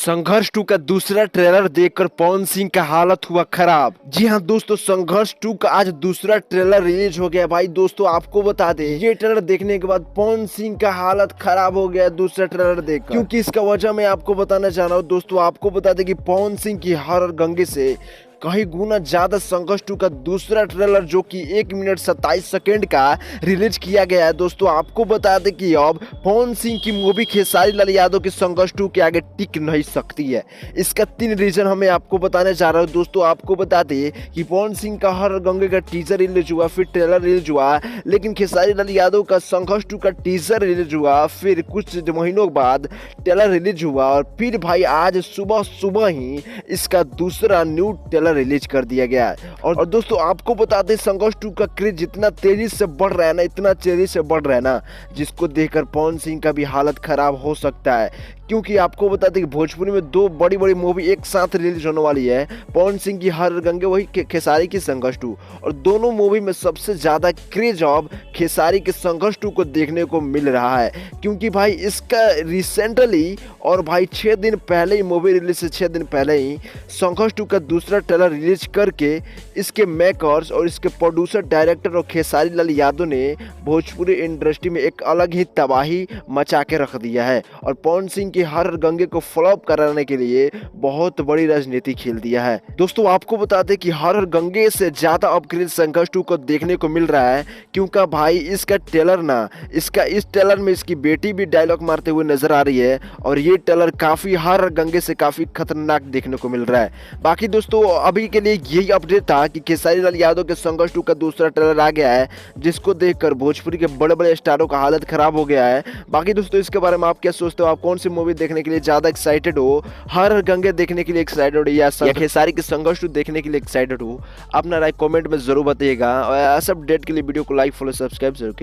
संघर्ष 2 का दूसरा ट्रेलर देखकर पवन सिंह का हालत हुआ खराब। जी हाँ दोस्तों, संघर्ष 2 का आज दूसरा ट्रेलर रिलीज हो गया। भाई दोस्तों, आपको बता दें, ये ट्रेलर देखने के बाद पवन सिंह का हालत खराब हो गया दूसरा ट्रेलर देखकर। क्योंकि इसका वजह मैं आपको बताना चाह रहा हूँ। दोस्तों, आपको बता दें कि पवन सिंह की हॉरर गंगे से कहीं गुना ज्यादा संघर्ष 2 का दूसरा ट्रेलर, जो कि 1 मिनट 27 सेकेंड का रिलीज किया गया है। दोस्तों, आपको बता दें कि अब पवन सिंह की मूवी खेसारी लाल यादव की संघर्ष 2 के आगे टिक नहीं सकती है। इसका 3 रीजन हमें आपको बताने जा रहा हूँ। दोस्तों, आपको बता दें कि पवन सिंह का हर गंगे का टीजर रिलीज हुआ, फिर ट्रेलर रिलीज हुआ, लेकिन खेसारी लाल यादव का संघर्ष 2 का टीजर रिलीज हुआ, फिर कुछ महीनों बाद ट्रेलर रिलीज हुआ, और फिर भाई आज सुबह सुबह ही इसका दूसरा न्यू ट्रेलर रिलीज कर दिया गया है। और दोस्तों, आपको बता दें, संघर्ष 2 का क्रेज जितना तेजी से बढ़ रहा है ना, इतना तेजी से बढ़ रहा है ना, जिसको देखकर पवन सिंह का भी हालत खराब हो सकता है। क्योंकि आपको बता दें कि भोजपुरी में 2 बड़ी बड़ी मूवी एक साथ रिलीज होने वाली है, पवन सिंह की हर गंगे, वही खेसारी की संघर्ष 2, और दोनों मूवी में सबसे ज्यादा क्रेज अब खेसारी के संघर्ष 2 को देखने को मिल रहा है। क्योंकि भाई इसका रिसेंटली, और भाई 6 दिन पहले ही, मूवी रिलीज से 6 दिन पहले ही संघर्ष 2 का दूसरा ट्रेलर रिलीज करके इसके मेकर्स और इसके प्रोड्यूसर, डायरेक्टर और खेसारी लाल यादव ने भोजपुरी इंडस्ट्री में एक अलग ही तबाही मचा के रख दिया है, और पवन सिंह की हर गंगे को फ्लॉप कराने के लिए बहुत बड़ी राजनीति खेल दिया है। दोस्तों, आपको बता दें कि हर गंगे से ज्यादा अपग्रेड संघर्ष 2 को देखने को मिल रहा है। क्योंकि भाई इसका ट्रेलर ना, इस ट्रेलर में इसकी बेटी भी डायलॉग मारते हुए नजर आ रही है, और ये ट्रेलर काफी हर गंगे से काफी खतरनाक देखने को मिल रहा है। बाकी दोस्तों, अभी के लिए यही अपडेट था कि खेसारी लाल यादव के संघर्ष 2 का दूसरा ट्रेलर आ गया है, जिसको देखकर भोजपुरी के बड़े बड़े स्टारों का हालत खराब हो गया है। बाकी दोस्तों, इसके बारे में आप क्या सोचते हो? आप कौन सी मूवी देखने के लिए ज्यादा एक्साइटेड हो? हर गंगे देखने के लिए एक्साइटेड हो, या खेसारी के संघर्ष 2 देखने के लिए एक्साइटेड हो? अपना राय कमेंट में जरूर बताइएगा, और ऐसा अपडेट के लिए वीडियो को लाइक, फॉलो, सब्सक्राइब जरूर कीजिए।